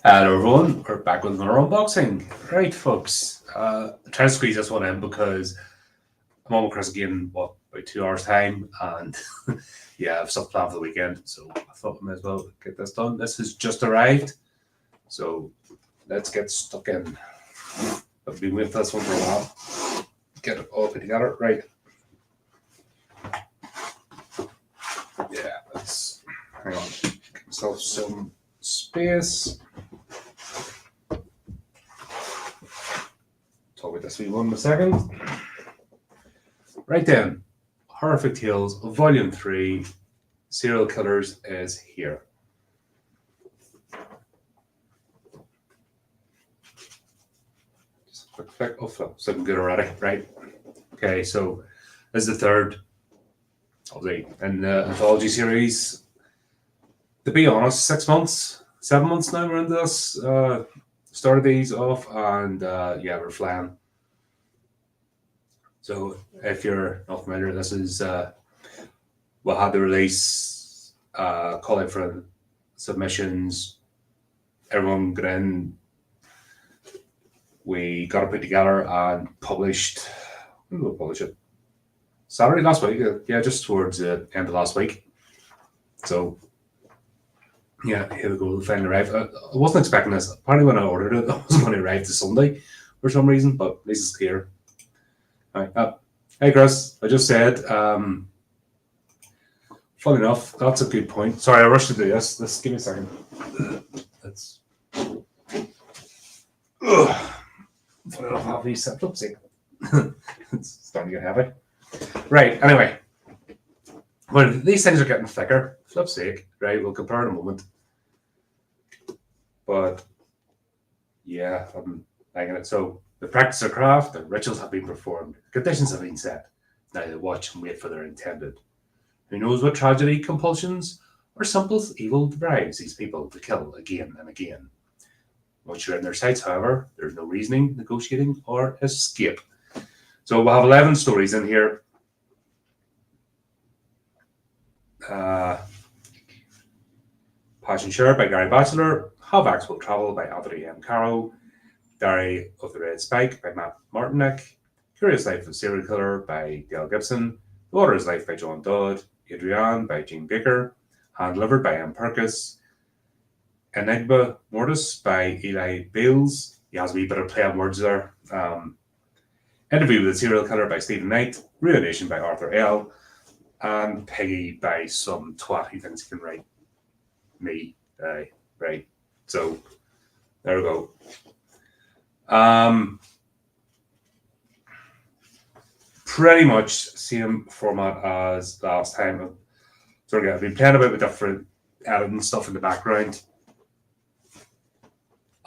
Hello everyone, we're back with another unboxing. Right folks, trying to squeeze this one in because I'm almost across again, what, about 2 hours time, and yeah, I've stuff planned for the weekend, so I thought I might as well get this done. This has just arrived, so let's get stuck in. I've been waiting for this one for a while. Get it all put together, right. Yeah, let's, hang on, give myself some space. Talk about this wee one in a second. Right then, Horrific Tales Volume 3, Serial Killers is here. Just a quick flick. Oh, flip. So I'm good already, right? Okay, so this is the third of the in the anthology series. To be honest, 6 months, 7 months now we're into this. Started these off, and yeah, we're flying. So if you're not familiar, this is we'll have the release, calling for submissions. Everyone got in. We got it put together and published. When did we publish it? Saturday last week. Yeah, just towards the end of last week. So yeah, here we go. Finally arrived. I wasn't expecting this. Apparently, when I ordered it, it wasn't going to arrive to Sunday for some reason, but at least it's here. All right. Hey, Chris. I just said. Funny enough, that's a good point. Sorry, I rushed to do this. Just give me a second. That's. Funny enough, I have these set up. See, it's starting to get heavy. Right. Anyway. Well, these things are getting thicker. Flip's sake, right? We'll compare in a moment. But yeah, I'm liking it. So the practice of craft, the rituals have been performed, conditions have been set. Now they watch and wait for their intended. Who knows what tragedy, compulsions, or simple evil drives these people to kill again and again. Once you're in their sights, however, there's no reasoning, negotiating, or escape. So we'll have 11 stories in here. Passion Share by Gary Batchelor, Have Axe Will Travel by Anthony M. Caro, Diary of the Red Spike by Matt Martinek, Curious Life of a Serial Killer by Dale Gibson, The Water's Life by John Dodd, Adrienne by Jean Baker, Hand Delivered by M. Perkis, Enigma Mortis by Eli Bales. He has a wee bit of play on words there. Interview with a Serial Killer by Stephen Knight, Ruination by Arthur L., and Peggy by some twat who thinks he can write me. Right. So there we go. Pretty much same format as last time. So again, I've been playing about with different editing stuff in the background,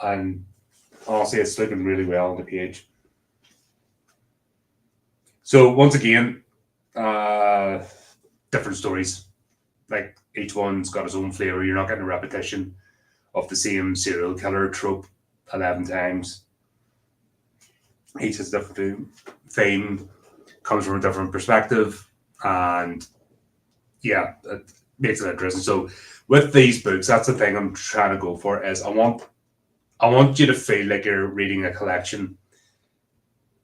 and honestly, it's looking really well on the page. So once again, different stories. Like each one's got its own flavor. You're not getting a repetition of the same serial killer trope 11 times. Each has a different theme, comes from a different perspective, and yeah, it makes it interesting. So with these books, that's the thing I'm trying to go for, is I want you to feel like you're reading a collection,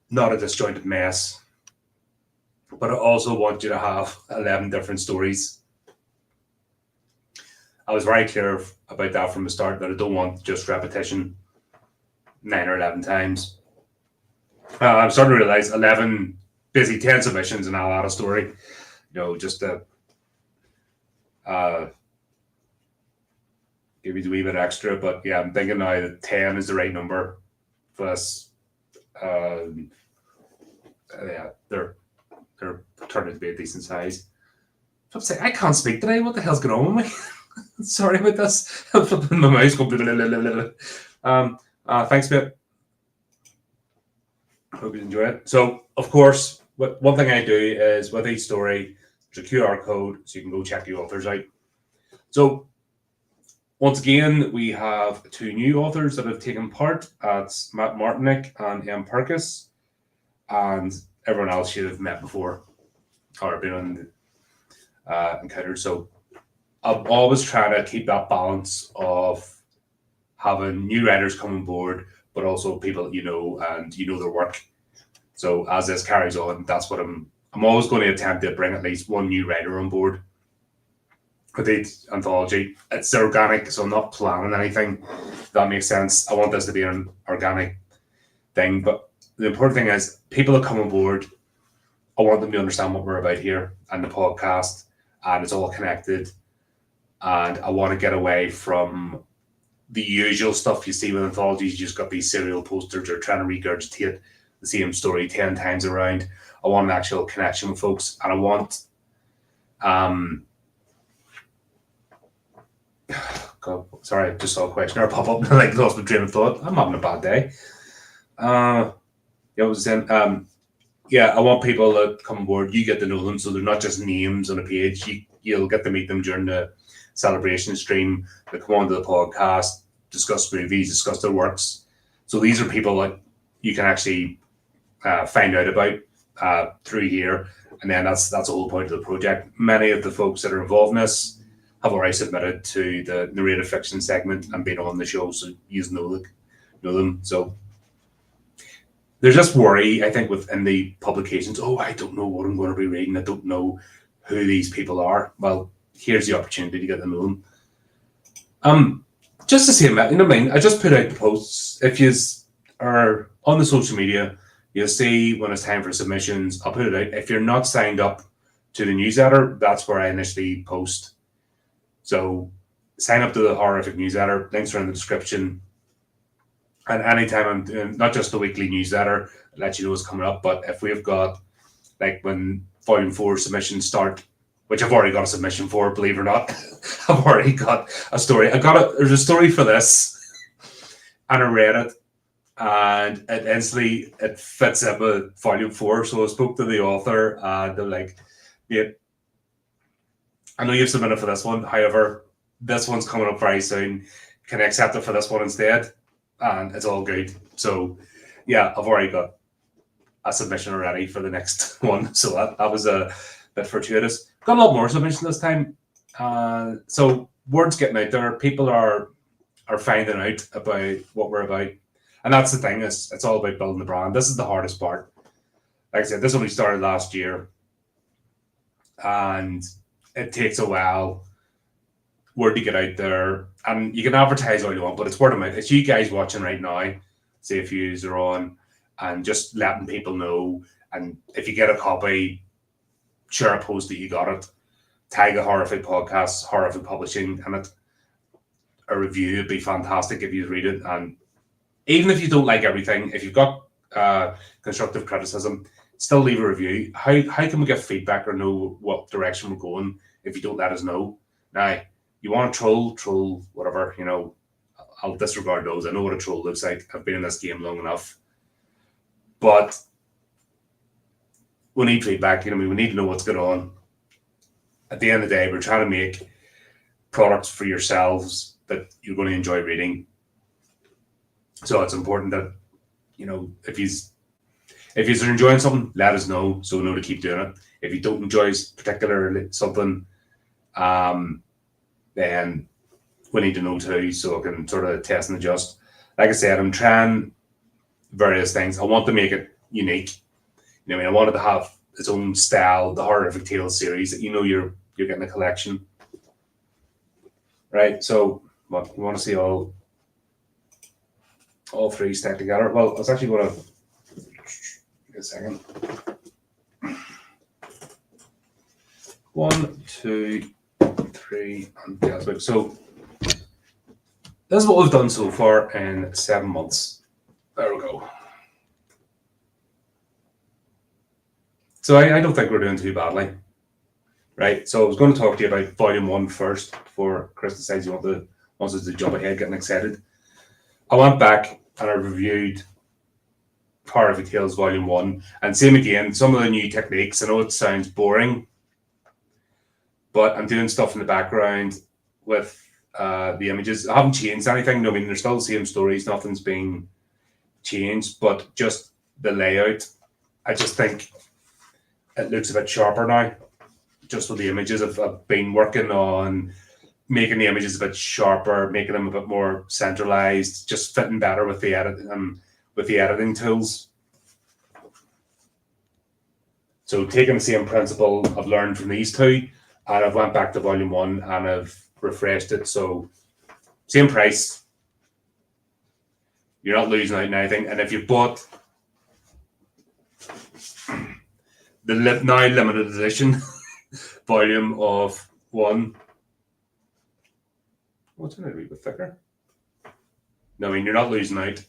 not a disjointed mess. But I also want you to have 11 different stories. I was very clear about that from the start, that I don't want just repetition 9 or 11 times. I'm starting to realize 11, basically 10 submissions and I'll add a story. Just to give you a wee bit extra. But yeah, I'm thinking now that 10 is the right number for this. Yeah, they're turning to be a decent size. I can't speak today. What the hell's going on with me? Sorry about this. I'm flipping my mouse. Thanks, mate. Hope you enjoy it. So, of course, one thing I do is with each story, there's a QR code so you can go check the authors out. So, once again, we have 2 new authors that have taken part. It's Matt Martinek and M. Perkis, and everyone else you'd have met before or been on encountered. So I'm always trying to keep that balance of having new writers come on board, but also people and their work. So as this carries on, that's what I'm always going to attempt to bring at least one new writer on board with each anthology. It's organic, so I'm not planning anything. If that makes sense. I want this to be an organic thing, but the important thing is people that come on board, I want them to understand what we're about here and the podcast, and it's all connected. And I want to get away from the usual stuff you see with anthologies. You just got these serial posters or trying to regurgitate the same story 10 times around. I want an actual connection with folks, and I want God, sorry, I just saw a questionnaire pop up and I lost my train of thought. I'm having a bad day. I was saying, I want people that come on board, you get to know them, so they're not just names on a page. You'll get to meet them during the celebration stream. They come onto the podcast, discuss movies, discuss their works. So these are people that you can actually find out about through here, and then that's the whole point of the project. Many of the folks that are involved in this have already submitted to the narrative fiction segment and been on the show, so you know them. So there's just worry, I think, within the publications. Oh, I don't know what I'm going to be reading. I don't know who these people are. Well, here's the opportunity to get to know them. Just to say, you know what I mean? I just put out the posts. If you are on the social media, you'll see when it's time for submissions. I'll put it out. If you're not signed up to the newsletter, that's where I initially post. So sign up to the HORRORific newsletter. Links are in the description. And anytime I'm doing, not just the weekly newsletter, I'll let you know what's coming up, but if we've got, like when Volume 4 submissions start, which I've already got a submission for, believe it or not, I've already got a story. There's a story for this, and I read it, and it fits in with Volume 4. So I spoke to the author, and they're like, yeah, I know you've submitted for this one. However, this one's coming up very soon. Can I accept it for this one instead? And it's all good. So, yeah, I've already got a submission already for the next one. So that was a bit fortuitous. Got a lot more submissions this time. So word's getting out there. People are finding out about what we're about. And that's the thing. It's all about building the brand. This is the hardest part. Like I said, this only started last year. And it takes a while word to get out there, and you can advertise all you want, but it's word of mouth. It's you guys watching right now, say if you are on, and just letting people know. And if you get a copy, share a post that you got it, tag a HORRORific podcast, HORRORific Publishing, and a review would be fantastic if you read it. And even if you don't like everything, if you've got constructive criticism, still leave a review. How can we get feedback or know what direction we're going if you don't let us know? Now, you want to troll, whatever, I'll disregard those. I know what a troll looks like. I've been in this game long enough. But we need feedback. We need to know what's going on. At the end of the day, we're trying to make products for yourselves that you're going to enjoy reading. So it's important that, if you're enjoying something, let us know so we know to keep doing it. If you don't enjoy particularly something, then we need to know too, so I can sort of test and adjust. Like I said, I'm trying various things. I want to make it unique. I wanted to have its own style, the HORRORific Tales series that you're getting a collection. Right, so what you want to see all three stacked together. Well, I was actually going to a second. 1, 2, 3, and yeah, so this is what we've done so far in 7 months. There we go. So I don't think we're doing too badly, right? So I was going to talk to you about Volume 1 first before Chris decides he wants us to jump ahead, getting excited. I went back and I reviewed HORRORific Tales Volume 1, and same again, some of the new techniques. I know it sounds boring, but I'm doing stuff in the background with the images. I haven't changed anything. They're still the same stories. Nothing's being changed, but just the layout. I just think it looks a bit sharper now, just with the images. I've been working on making the images a bit sharper, making them a bit more centralized, just fitting better with the editing tools. So taking the same principle I've learned from these two, and I've went back to volume 1 and I've refreshed it. So same price, you're not losing out on anything. And if you bought the now limited edition volume of 1, what's in it a wee bit thicker? No, I mean, you're not losing out.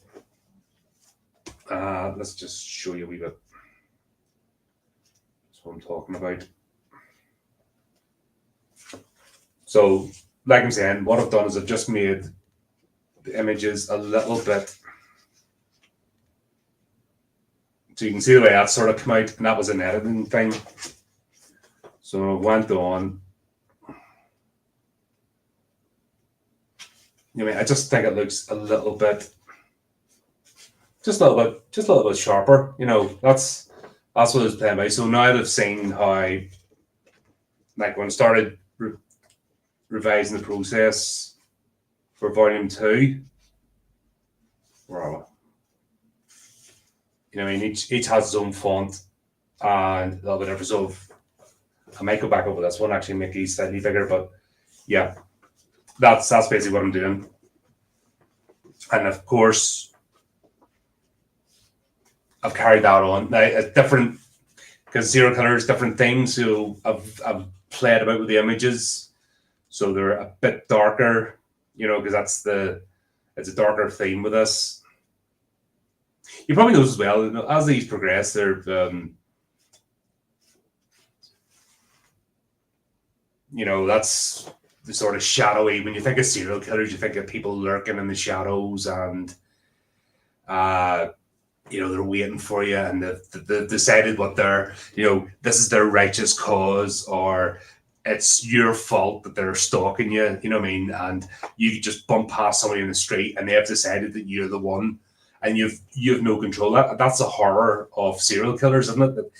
Let's just show you a wee bit. That's what I'm talking about. So, like I'm saying, what I've done is I've just made the images a little bit, so you can see the way that sort of come out, and that was an editing thing. So I went on. I mean, I just think it looks a little bit, just a little bit sharper. You know, that's what I was playing by. So now that I've seen how, like when I started revising the process for volume 2, where are we? You know, I mean, each has its own font and a little bit different. So I might go back over this one, actually make these slightly bigger, but yeah, that's basically what I'm doing. And of course, I've carried that on. Now, it's different because serial killers, different things. So I've played about with the images, so they're a bit darker, you know, because it's a darker theme with this. You probably notice as well, you know, as these progress, they're you know, that's the sort of shadowy. When you think of serial killers, you think of people lurking in the shadows, and you know, they're waiting for you, and they've decided what their, you know, this is their righteous cause, or it's your fault that they're stalking you. You know what I mean? And you just bump past somebody in the street, and they have decided that you're the one, and you've no control. That's the horror of serial killers, isn't it? That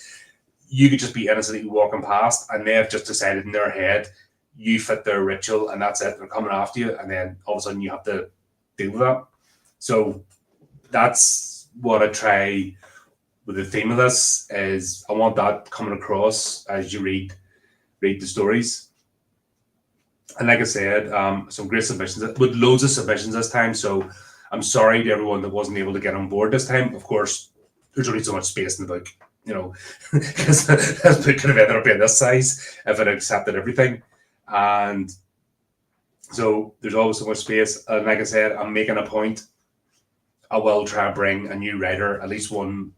you could just be innocently walking past, and they have just decided in their head you fit their ritual, and that's it. They're coming after you, and then all of a sudden you have to deal with that. So that's what I try with the theme of this, is I want that coming across as you read the stories. And like I said, some great submissions, with loads of submissions this time. So I'm sorry to everyone that wasn't able to get on board this time. Of course, there's only so much space in the book, you know, because this book could have ended up being this size if it accepted everything. And so there's always so much space. And like I said, I'm making a point. I will try and bring a new writer, at least 1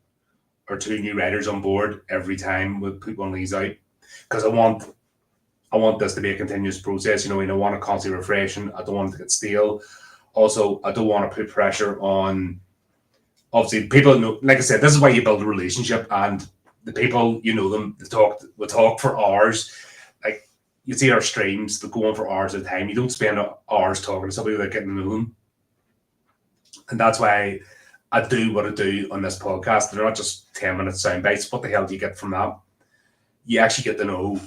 or 2 new writers on board every time we put one of these out, because I want this to be a continuous process. You know, I want to constantly refreshing. I don't want it to get stale. Also, I don't want to put pressure on, obviously, people know, like I said, this is why you build a relationship, and the people, you know them, we talk for hours. Like, you see our streams, they go on for hours at a time. You don't spend hours talking to somebody without getting to know them. And that's why I do what I do on this podcast. They're not just 10-minute sound bites. What the hell do you get from that? You actually get to know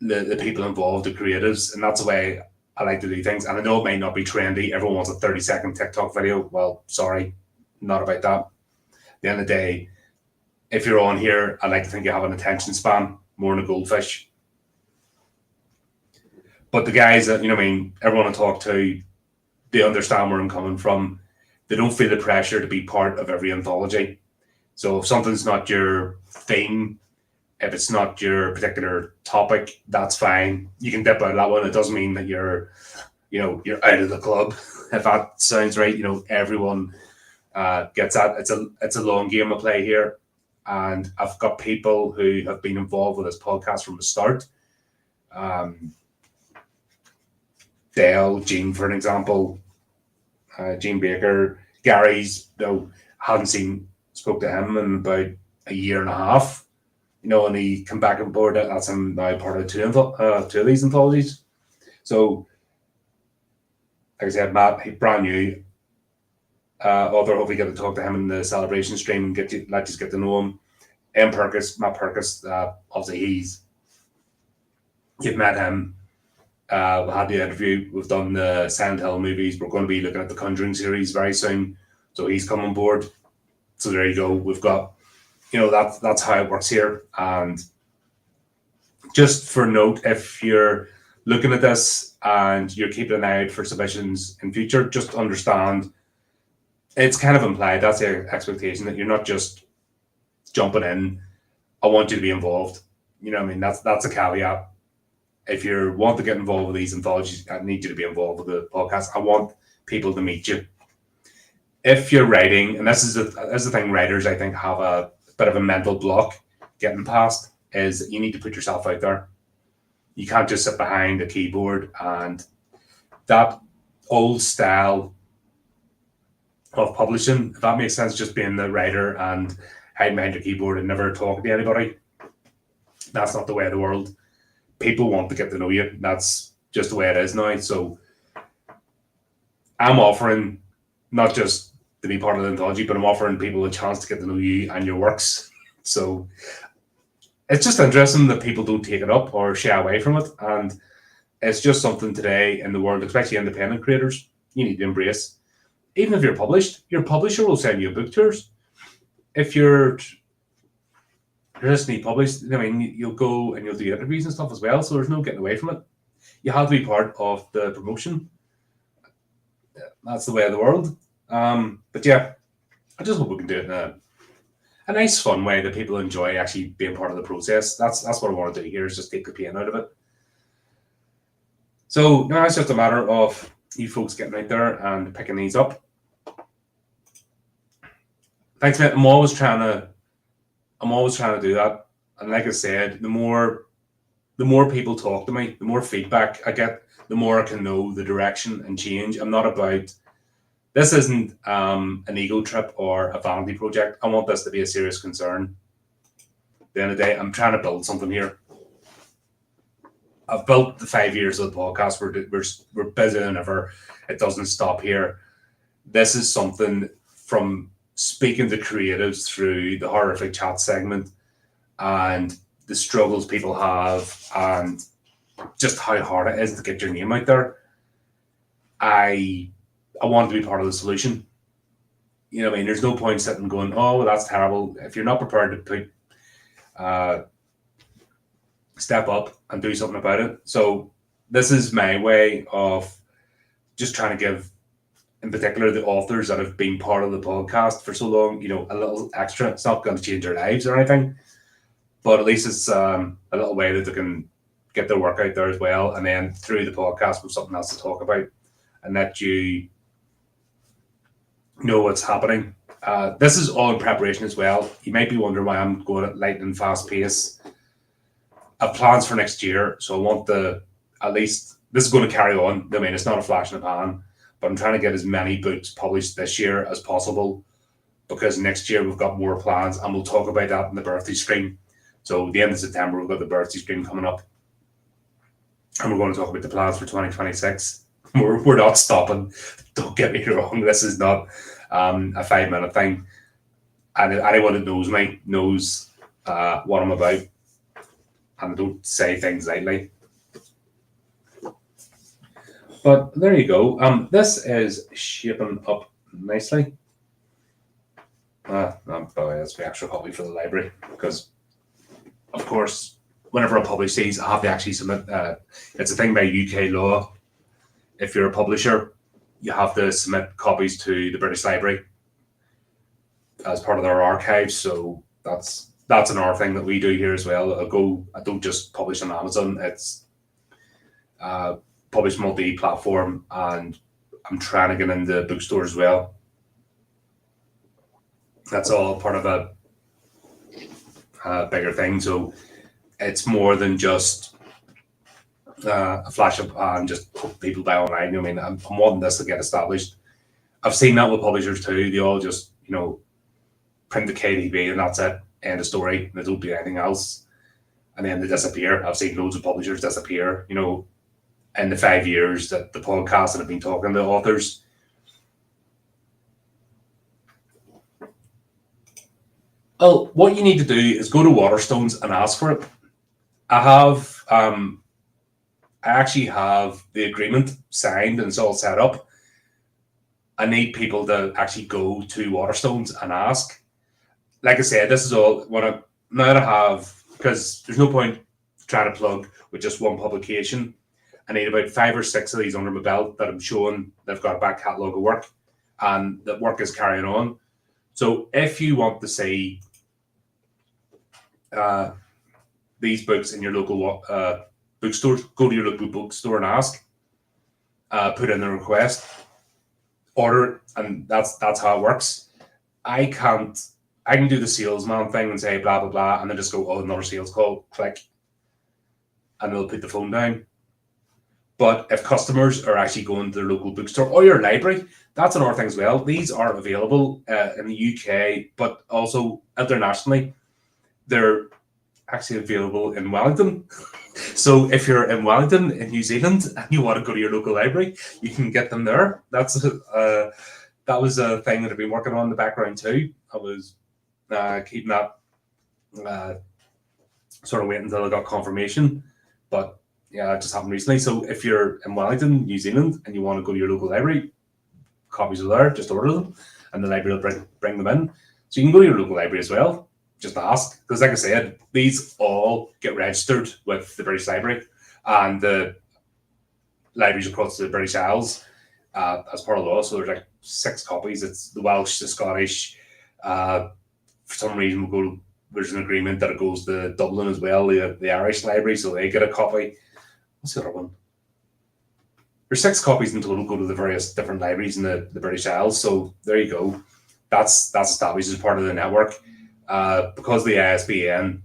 the people involved, the creatives, and that's the way I like to do things. And I know it might not be trendy. Everyone wants a 30-second TikTok video. Well, sorry, not about that. At the end of the day, if you're on here, I like to think you have an attention span more than a goldfish. But the guys that, you know what I mean, everyone I talk to, they understand where I'm coming from. They don't feel the pressure to be part of every anthology. So if something's not your theme, if it's not your particular topic, that's fine. You can dip out of that one. It doesn't mean that you're out of the club. If that sounds right, you know, everyone gets that. It's a long game of play here. And I've got people who have been involved with this podcast from the start. Dale, Gene, for an example, Gene Baker, Gary's, hadn't spoke to him in about a year and a half, you know, and he come back on board. That's him now part of two of these anthologies. So, like I said, Matt, he's brand new author. Hopefully, get to talk to him in the celebration stream and get to know him. Matt Purkis, obviously you've met him. We had the interview. We've done the Silent Hill movies. We're going to be looking at the Conjuring series very soon. So he's come on board. So there you go. We've got, that's how it works here. And just for note, if you're looking at this and you're keeping an eye out for submissions in future, just understand it's kind of implied. That's the expectation, that you're not just jumping in. I want you to be involved. You know what I mean? That's a caveat. If you want to get involved with these anthologies, I need you to be involved with the podcast. I want people to meet you. If you're writing, and this is the thing, writers, I think, have a bit of a mental block getting past, is that you need to put yourself out there. You can't just sit behind a keyboard, and that old style of publishing, if that makes sense, just being the writer and hiding behind your keyboard and never talking to anybody, that's not the way of the world. People want to get to know you. That's just the way it is now. So I'm offering not just to be part of the anthology, but I'm offering people a chance to get to know you and your works. So it's just interesting that people don't take it up or shy away from it. And it's just something today in the world, especially independent creators, you need to embrace. Even if you're published, your publisher will send you a book tours. If you're recently published, I mean, you'll go and you'll do interviews and stuff as well. So there's no getting away from it. You have to be part of the promotion. That's the way of the world. But yeah, I just hope we can do it in a nice, fun way that people enjoy actually being part of the process. That's what I want to do here, is just take the pain out of it. So now it's just a matter of you folks getting out there and picking these up. Thanks, mate. I'm always trying to do that. And like I said, the more people talk to me, the more feedback I get, the more I can know the direction and change. I'm not about, this isn't an ego trip or a vanity project. I want this to be a serious concern. At the end of the day, I'm trying to build something here. I've built the 5 years of the podcast. We're busier than ever. It doesn't stop here. This is something from speaking to creatives through the Horrific Chat segment and the struggles people have and just how hard it is to get your name out there. I want to be part of the solution. You know what I mean? There's no point sitting going, oh, well, that's terrible. If you're not prepared to put step up and do something about it. So this is my way of just trying to give, in particular, the authors that have been part of the podcast for so long, a little extra. It's not going to change their lives or anything, but at least it's a little way that they can get their work out there as well. And then through the podcast with something else to talk about and let you know what's happening. This is all in preparation as well. You might be wondering why I'm going at lightning fast pace. I have plans for next year, so I want at least, this is going to carry on. I mean, it's not a flash in the pan, but I'm trying to get as many books published this year as possible, because next year we've got more plans, and we'll talk about that in the birthday stream. So the end of September, we've got the birthday stream coming up, and we're going to talk about the plans for 2026. We're not stopping. Don't get me wrong. This is not a 5-minute thing. And anyone that knows me knows what I'm about. And I don't say things lightly. But there you go. This is shaping up nicely. By the way, that's my extra copy for the library, because, of course, whenever I publish these, I have to actually submit. It's a thing by UK law. If you're a publisher, you have to submit copies to the British Library as part of their archives. So that's another thing that we do here as well. I don't just publish on Amazon. It's published multi-platform, and I'm trying to get into bookstores as well. That's all part of a bigger thing. So it's more than just a flash of and just people buy online. I mean, I'm wanting this to get established. I've seen that with publishers too. They all just, print the KDB and that's it. End of story. They don't do anything else. And then they disappear. I've seen loads of publishers disappear, in the 5 years that the podcast and have been talking to authors. Well, what you need to do is go to Waterstones and ask for it. I have I actually have the agreement signed and it's all set up. I need people to actually go to Waterstones and ask. Like I said, this is all what I now to have, because there's no point trying to plug with just one publication. I need about 5 or 6 of these under my belt that I'm showing they've got a back catalogue of work and that work is carrying on. So if you want to see these books in your local bookstore, go to your local bookstore and ask, put in a request, order it, and that's how it works. I can do the salesman thing and say blah blah blah, and then just go, oh, another sales call, click, and they'll put the phone down. But if customers are actually going to their local bookstore or your library, that's another thing as well. These are available in the UK, but also internationally. They're actually available in Wellington. So if you're in Wellington in New Zealand and you want to go to your local library, you can get them there. That was a thing that I've been working on in the background too. I was keeping that sort of waiting until I got confirmation, but yeah, it just happened recently. So if you're in Wellington, New Zealand, and you want to go to your local library, copies are there. Just order them, and the library will bring them in. So you can go to your local library as well. Just ask, because like I said, these all get registered with the British Library and the libraries across the British Isles as part of the law. So there's like 6 copies. It's the Welsh, the Scottish. For some reason, there's an agreement that it goes to Dublin as well, the Irish Library, so they get a copy. What's the other one? There's 6 copies in total go to the various different libraries in the British Isles. So there you go. That's established as part of the network. Because the ISBN,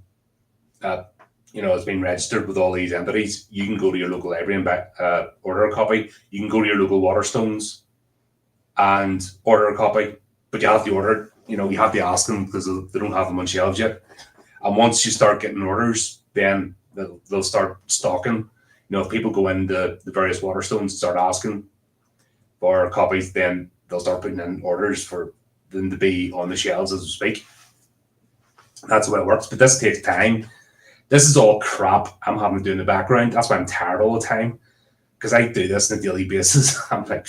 has been registered with all these entities, you can go to your local library and order a copy. You can go to your local Waterstones and order a copy, but you have to order it. You have to ask them because they don't have them on shelves yet. And once you start getting orders, then they'll start stocking. If people go into the various Waterstones and start asking for copies, then they'll start putting in orders for them to be on the shelves as we speak. That's the way it works. But this takes time. This is all crap I'm having to do in the background. That's why I'm tired all the time, because I do this on a daily basis. I'm like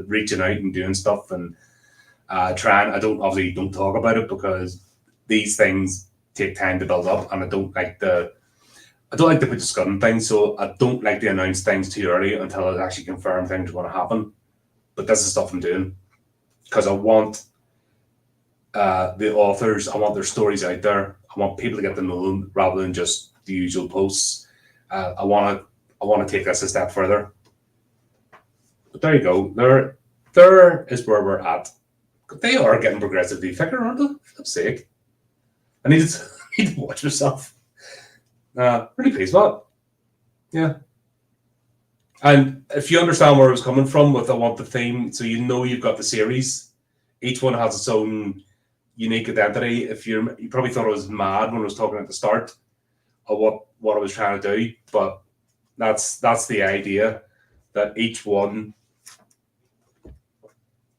reaching out and doing stuff and trying. I don't talk about it because these things take time to build up, and I don't like to put the scud in things. So I don't like to announce things too early until I actually confirm things are going to happen. But this is stuff I'm doing because I want the authors, I want their stories out there. I want people to get to know them rather than just the usual posts. I want to take this a step further. But there you go. There is where we're at. They are getting progressively thicker, aren't they? For flip's sake. I need to watch myself. Really pleased with that. Yeah. And if you understand where I was coming from with I want the theme, so you've got the series. Each one has its own unique identity. If you probably thought I was mad when I was talking at the start of what I was trying to do, but that's the idea, that each one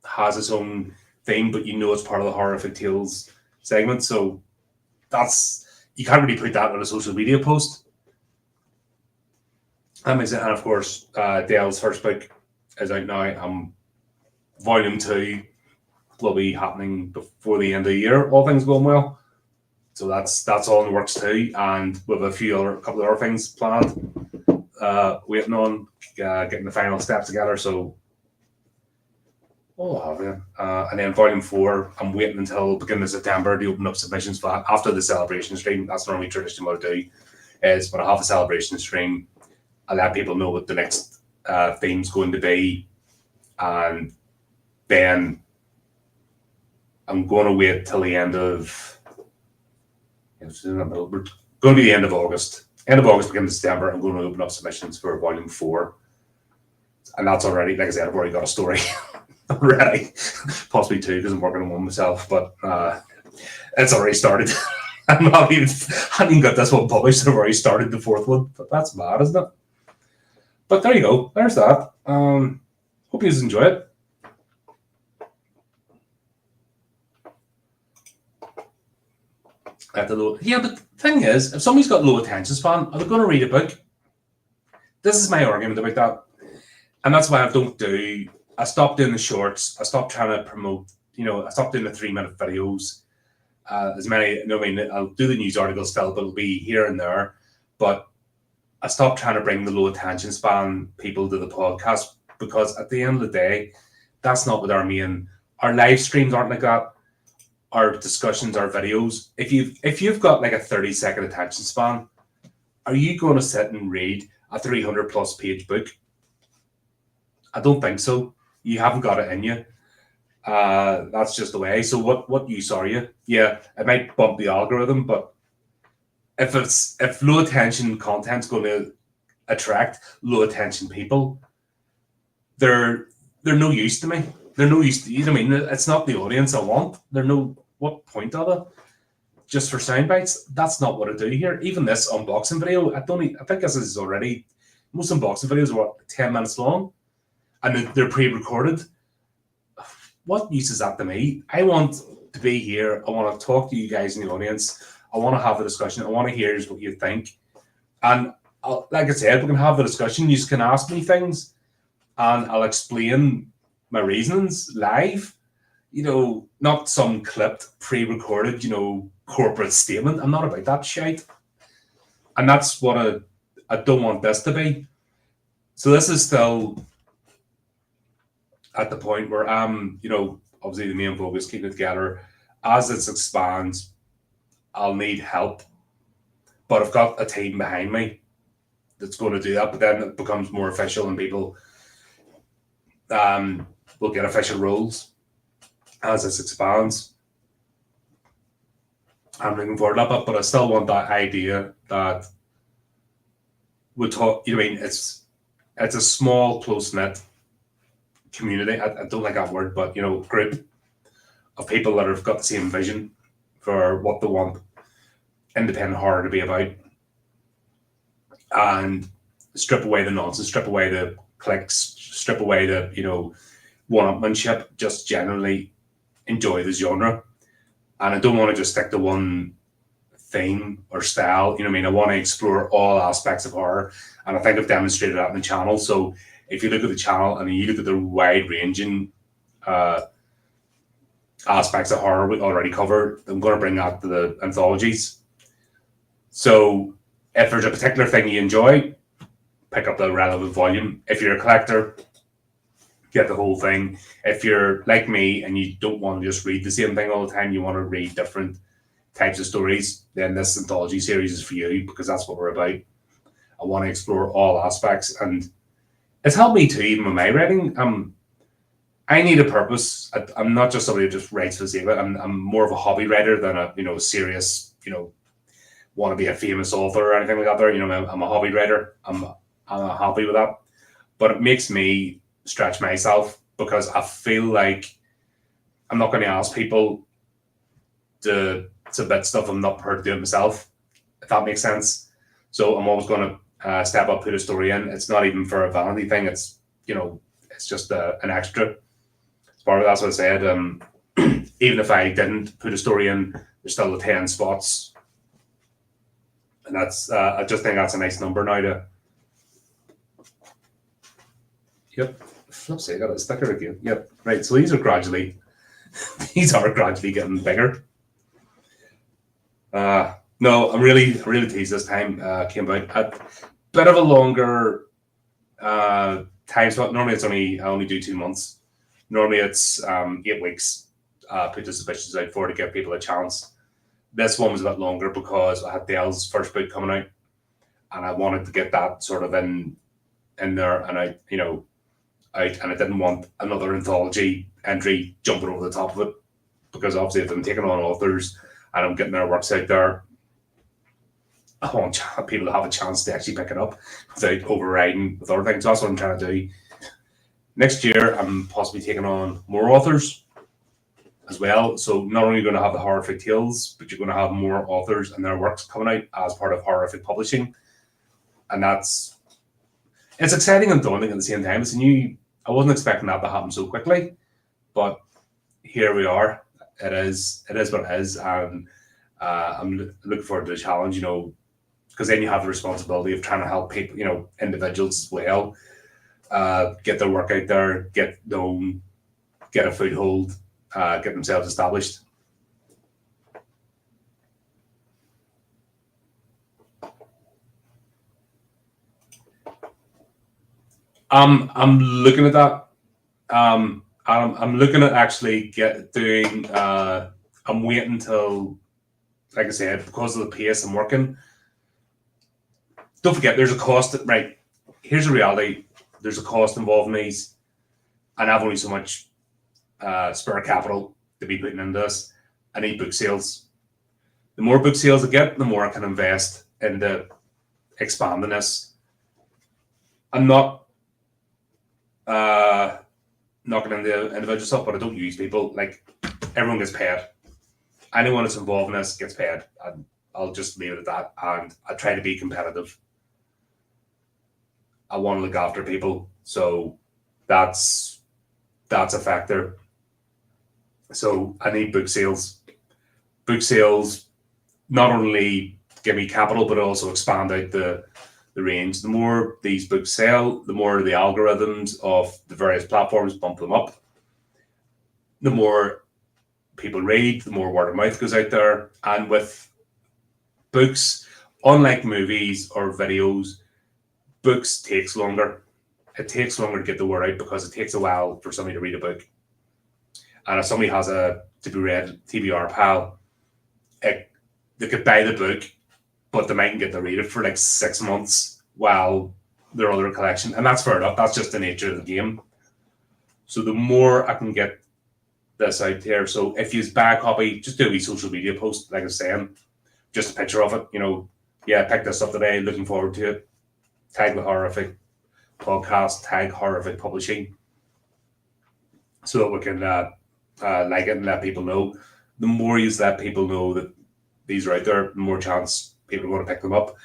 has its own theme, but it's part of the Horrific Tales segment. So you can't really put that on a social media post. That makes it. And of course, Dale's first book is out now. Volume 2 will be happening before the end of the year, all things going well. So that's all in the works too, and with a couple of other things planned, waiting on getting the final steps together. So and then Volume 4, I'm waiting until beginning of September to open up submissions for that after the celebration stream. That's normally traditionally what I do, is when I have a celebration stream, I let people know what the next theme's going to be, and then I'm going to wait till the end of. We're going to be the end of August. End of August, beginning of September. I'm going to open up submissions for Volume 4, and that's already, like I said, I've already got a story already, possibly 2 because I'm working on one myself. But it's already started. I haven't even got this one published. I've already started the 4th one. But that's mad, isn't it? But there you go. There's that. Hope you enjoy it. But the thing is, if somebody's got low attention span, are they going to read a book? this is my argument about that. And that's why I stopped doing the shorts. I stopped trying to promote, I stopped doing the 3-minute videos. As many, I'll do the news articles still, but it'll be here and there. But I stopped trying to bring the low attention span people to the podcast, because at the end of the day, that's not what our live streams aren't like that. Our discussions, our videos. If you've got like a 30-second attention span, are you going to sit and read a 300+ page book? I don't think so. You haven't got it in you. That's just the way. So what use are you? Yeah, it might bump the algorithm, but if low attention content's going to attract low attention people, they're no use to me. They're no use to you. I mean, it's not the audience I want. What point of it? Just for sound bites? That's not what I do here. Even this unboxing video, I think this is already, most unboxing videos are 10 minutes long, and they're pre-recorded. What use is that to me? I want to be here. I want to talk to you guys in the audience. I want to have a discussion. I want to hear what you think. And like I said, we can have the discussion. You can ask me things, and I'll explain my reasonings live. Not some clipped, pre-recorded, corporate statement. I'm not about that shit. And that's what I don't want this to be. So this is still at the point where I'm, obviously the main focus, keeping it together. As it expands, I'll need help. But I've got a team behind me that's going to do that. But then it becomes more official, and people will get official roles as this expands. I'm looking forward to that, but I still want that idea that we talk. It's a small, close-knit community. I don't like that word, but group of people that have got the same vision for what they want independent horror to be about, and strip away the nonsense, strip away the clicks, strip away the one-upmanship. Just generally enjoy the genre. And I don't want to just stick to one theme or style. I want to explore all aspects of horror. And I think I've demonstrated that in the channel. So if you look at the channel and you look at the wide-ranging aspects of horror we already covered, I'm going to bring that to the anthologies. So if there's a particular thing you enjoy, pick up the relevant volume. If you're a collector, get the whole thing. If you're like me and you don't want to just read the same thing all the time, you want to read different types of stories, then this anthology series is for you, because that's what we're about. I want to explore all aspects, and it's helped me too, even with my writing. I need a purpose. I'm not just somebody who just writes for the sake of it. I'm more of a hobby writer than a serious, want to be a famous author or anything like that. I'm a hobby writer. I'm happy with that, but it makes me stretch myself, because I feel like I'm not going to ask people to submit stuff I'm not prepared to do it myself, if that makes sense. So I'm always going to step up, put a story in. It's not even for a vanity thing. It's it's just an extra. As part of that's what I said. Even if I didn't put a story in, there's still the 10 spots, and that's I just think that's a nice number now to. Yep. Flipsy, I got a sticker again. Yep. Right. So these are gradually getting bigger. No, I'm really pleased this time. Came out a bit of a longer time slot. Normally I only do 2 months. Normally it's 8 weeks. Put the submissions out for to give people a chance. This one was a bit longer because I had Dale's first book coming out, and I wanted to get that sort of in there, and I didn't want another anthology entry jumping over the top of it, because obviously if I'm taking on authors and I'm getting their works out there, I want people to have a chance to actually pick it up without overriding with other things. So that's what I'm trying to do. Next year, I'm possibly taking on more authors as well. So not only are you going to have the HORRORific Tales, but you're going to have more authors and their works coming out as part of HORRORific Publishing. And it's exciting and daunting at the same time. I wasn't expecting that to happen so quickly, but here we are. It is what it is, and I'm looking forward to the challenge. because then you have the responsibility of trying to help people, individuals as well, get their work out there, get known, get a foothold, get themselves established. I'm looking at that. I'm looking at actually doing. I'm waiting until, like I said, because of the pace I'm working. Don't forget, there's a cost. Right, here's the reality. There's a cost involved in these, and I've only so much spare capital to be putting into this. I need book sales. The more book sales I get, the more I can invest into expanding this. I'm not knocking into individual stuff, but I don't use people. Like, everyone gets paid. Anyone that's involved in this gets paid. And I'll just leave it at that. And I try to be competitive. I want to look after people. So that's a factor. So I need book sales. Book sales not only give me capital, but also expand out the range. The more these books sell, the more the algorithms of the various platforms bump them up. The more people read, the more word of mouth goes out there. And with books, unlike movies or videos, books takes longer. It takes longer to get the word out because it takes a while for somebody to read a book. And if somebody has a to be read TBR pile, they could buy the book, but they mightn't get to read it for like 6 months while their other collection. And that's fair enough. That's just the nature of the game. So the more I can get this out there. So if you buy a copy, just do a wee social media post, like I was saying, just a picture of it. I picked this up today, looking forward to it. Tag the Horrific podcast, tag Horrific Publishing, so that we can like it and let people know. The more you let people know that these are out there, the more chance people are going to pick them up.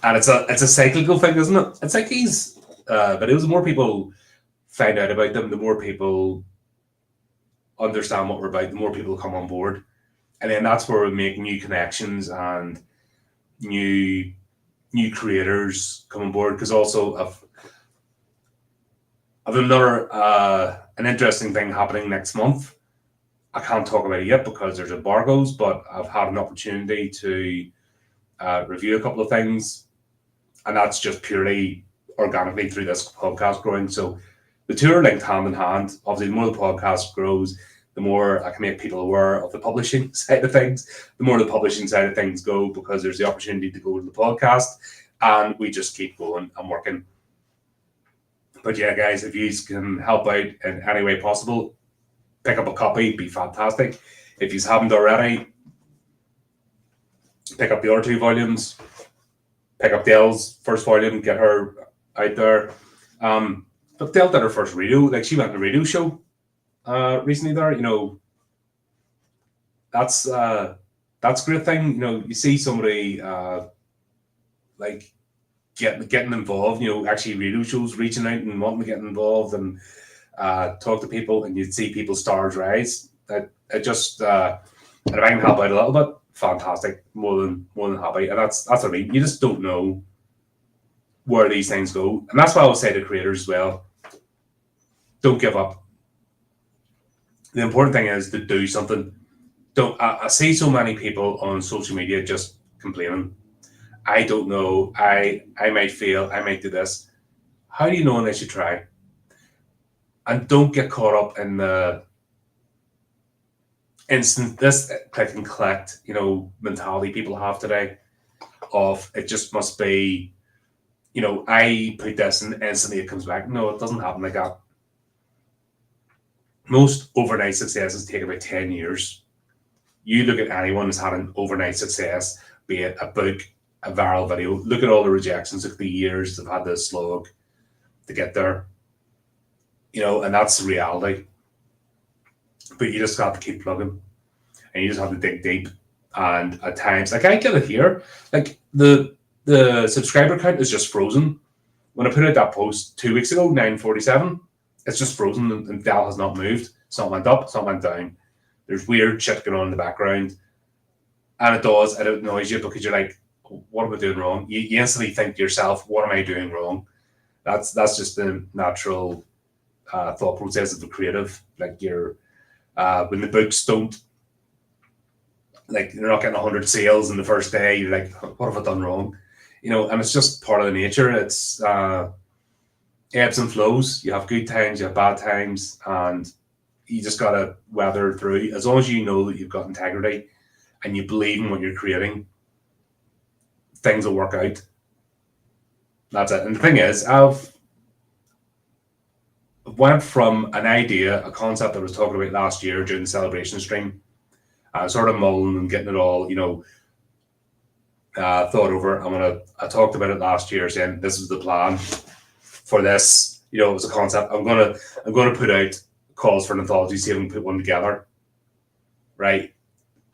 And it's a cyclical thing, isn't it? It's like these videos. The more people find out about them, the more people understand what we're about, the more people come on board. And then that's where we make new connections and new creators come on board. Because also I've another an interesting thing happening next month. I can't talk about it yet because there's embargoes, but I've had an opportunity to review a couple of things, and that's just purely organically through this podcast growing. So the two are linked hand in hand. Obviously, the more the podcast grows, the more I can make people aware of the publishing side of things, the more the publishing side of things go, because there's the opportunity to go to the podcast, and we just keep going and working. But yeah, guys, if you can help out in any way possible, pick up a copy, be fantastic. If you haven't already, pick up the other 2 volumes, pick up Dell's first volume, get her out there. But Dell did her first radio, like she went on a radio show recently there, that's a great thing. You see somebody like getting involved, actually radio shows, reaching out and wanting to get involved and talk to people, and you'd see people's stars rise. That it just and if I can help out a little bit, fantastic, more than happy. And that's what I mean. You just don't know where these things go, and that's why I would say to creators as well, don't give up. The important thing is to do something. I see so many people on social media just complaining. I don't know. I might fail. I might do this. How do you know unless you try? And don't get caught up in the instant, this click and collect, mentality people have today. Of it just must be, I put this and instantly it comes back. No, it doesn't happen like that. Most overnight successes take about 10 years. You look at anyone who's had an overnight success, be it a book, a viral video, look at all the rejections, look at the years they've had to slog to get there. And that's the reality. But you just got to keep plugging, and you just have to dig deep. And at times, like I get it here, like the subscriber count is just frozen. When I put out that post 2 weeks ago, 947, it's just frozen, and Dell has not moved. It's not went up, it's not went down. There's weird shit going on in the background, and it does. It annoys you because you're like, what am I doing wrong? You instantly think to yourself, what am I doing wrong? That's just the natural thought process of the creative. Like you're when the books don't, like you're not getting 100 sales in the first day, you're like, what have I done wrong? And it's just part of the nature. It's ebbs and flows. You have good times, you have bad times, and you just gotta weather through. As long as you know that you've got integrity and you believe in what you're creating, things will work out. That's it. And the thing is, I've went from an idea, a concept that I was talking about last year during the celebration stream, sort of mulling and getting it all, thought over. I talked about it last year, saying this was the plan for this. It was a concept. I'm gonna put out calls for an anthology, see if we can put one together, right?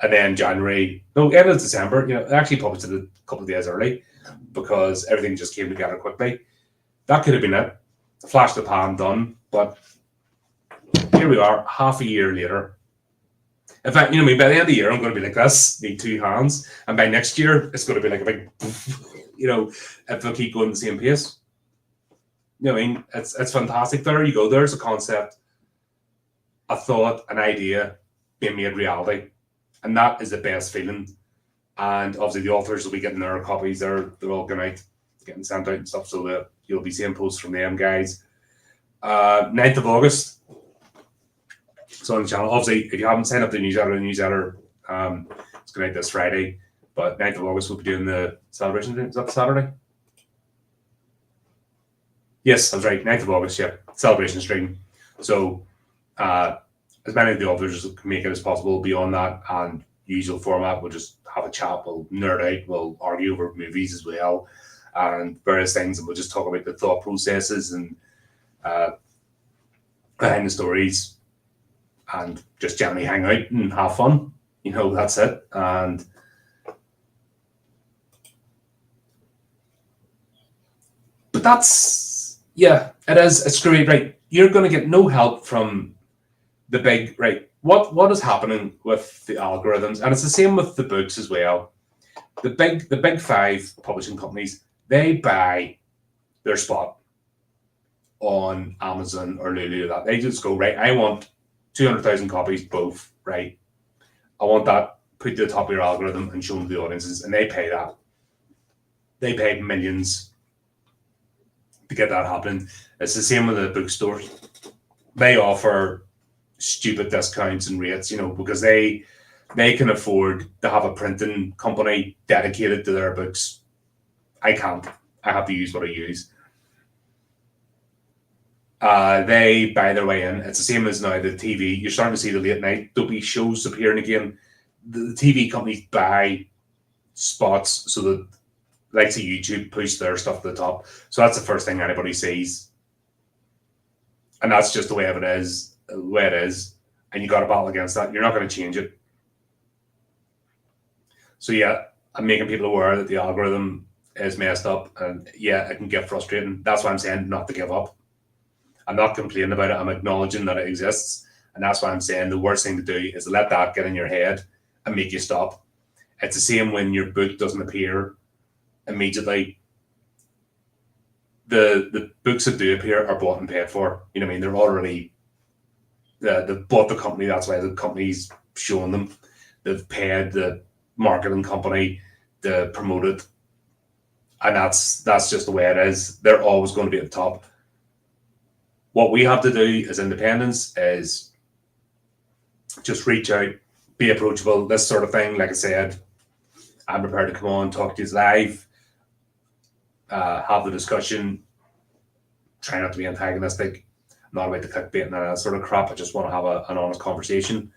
And then end of December, actually published it a couple of days early because everything just came together quickly. That could have been it. Flash the pan, done. But here we are, half a year later. In fact, by the end of the year, I'm going to be like this, need two hands. And by next year, it's going to be like a big, if I keep going the same pace. It's fantastic. There you go. There's a concept, a thought, an idea being made reality. And that is the best feeling. And obviously the authors will be getting their copies. They're all going out, getting sent out and stuff. So that you'll be seeing posts from them guys. 9th of August. So on the channel, obviously, if you haven't signed up to the newsletter, it's going out this Friday. But 9th of August, we'll be doing the celebration. Is that the Saturday? Yes, that's right. 9th of August, yeah. Celebration stream. So as many of the authors can make it as possible beyond that, and usual format, we'll just have a chat, we'll nerd out, we'll argue over movies as well, and various things, and we'll just talk about the thought processes and behind the stories, and just generally hang out and have fun. That's it. And but that's, yeah, it is. It's great, right? You're going to get no help from the big, right? What is happening with the algorithms, and it's the same with the books as well. The big five publishing companies, they buy their spot on Amazon or Lulu. That they just go, right, I want 200,000 copies, both, right? I want that put to the top of your algorithm and shown to the audiences, and they pay that. They pay millions to get that happening. It's the same with the bookstores. They offer stupid discounts and rates, because they can afford to have a printing company dedicated to their books. I can't. I have to use what I use. They buy their way in. It's the same as now the TV. You're starting to see the late night dopey shows appearing again. The TV companies buy spots so that, like, say YouTube, push their stuff to the top. So that's the first thing anybody sees, and that's just the way it is. And you got to battle against that. You're not going to change it. So yeah, I'm making people aware that the algorithm is messed up, and yeah, it can get frustrating. That's why I'm saying not to give up. I'm not complaining about it. I'm acknowledging that it exists. And that's why I'm saying the worst thing to do is to let that get in your head and make you stop. It's the same when your book doesn't appear immediately. The books that do appear are bought and paid for. They're already, they've bought the company. That's why the company's showing them. They've paid the marketing company to promote it. And that's just the way it is. They're always going to be at the top. What we have to do as independents is just reach out, be approachable, this sort of thing. Like I said, I'm prepared to come on, talk to you live, have the discussion, try not to be antagonistic, not about the clickbait and that sort of crap. I just want to have an honest conversation.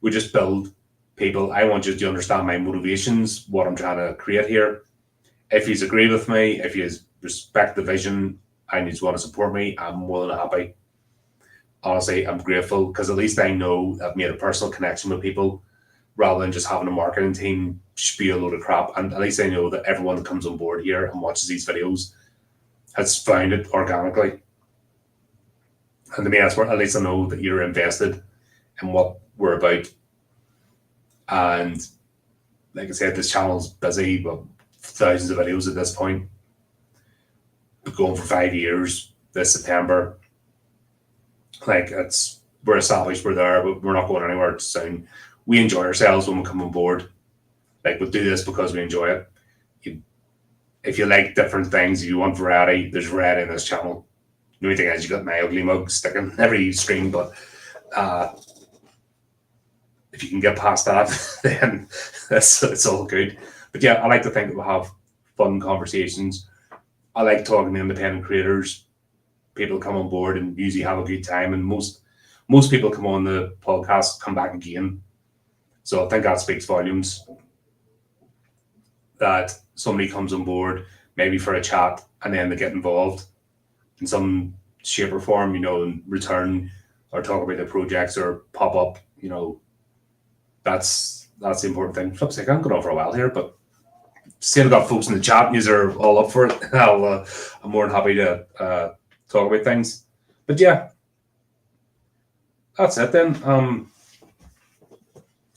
We just build people. I want you to understand my motivations, what I'm trying to create here. If you agree with me, if you respect the vision, and you just want to support me, I'm more than happy. Honestly, I'm grateful because at least I know I've made a personal connection with people rather than just having a marketing team spew a load of crap. And at least I know that everyone that comes on board here and watches these videos has found it organically. And to me, that's where at least I know that you're invested in what we're about. And like I said, this channel's busy, but thousands of videos at this point. We're going for 5 years this September. Like we're established, we're there, but we're not going anywhere soon. We enjoy ourselves when we come on board. Like we do this because we enjoy it. If you like different things, if you want variety, there's variety in this channel. The only thing is you got my ugly mug sticking every stream, but if you can get past that, then it's all good. But yeah, I like to think that we'll have fun conversations. I like talking to independent creators. People come on board and usually have a good time, and most people come on the podcast come back again. So I think that speaks volumes. That somebody comes on board maybe for a chat and then they get involved in some shape or form, and return or talk about their projects or pop up, that's the important thing. Flip's like, I'm going on for a while here, but seeing I've got folks in the chat and you're all up for it, I'm more than happy to talk about things. But yeah, that's it then.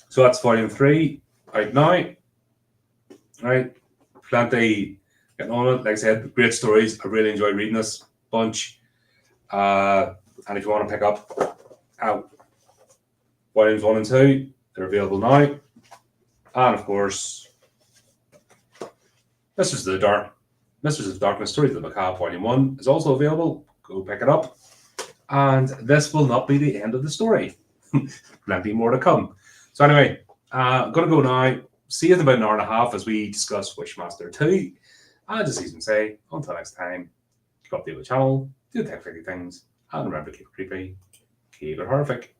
So that's volume 3 out now. Right, plenty getting on it. Like I said, great stories. I really enjoyed reading this bunch. And if you want to pick up volumes 1 and 2, they're available now. And of course, Mistress of Darkness, Stories of the Macabre, Volume 1 is also available. Go pick it up. And this will not be the end of the story. Plenty more to come. So anyway, I'm going to go now. See you in about an hour and a half as we discuss Wishmaster 2. And just even say, until next time, keep updated with the channel, do the tech-friendly things, and remember to keep it creepy, keep it horrific.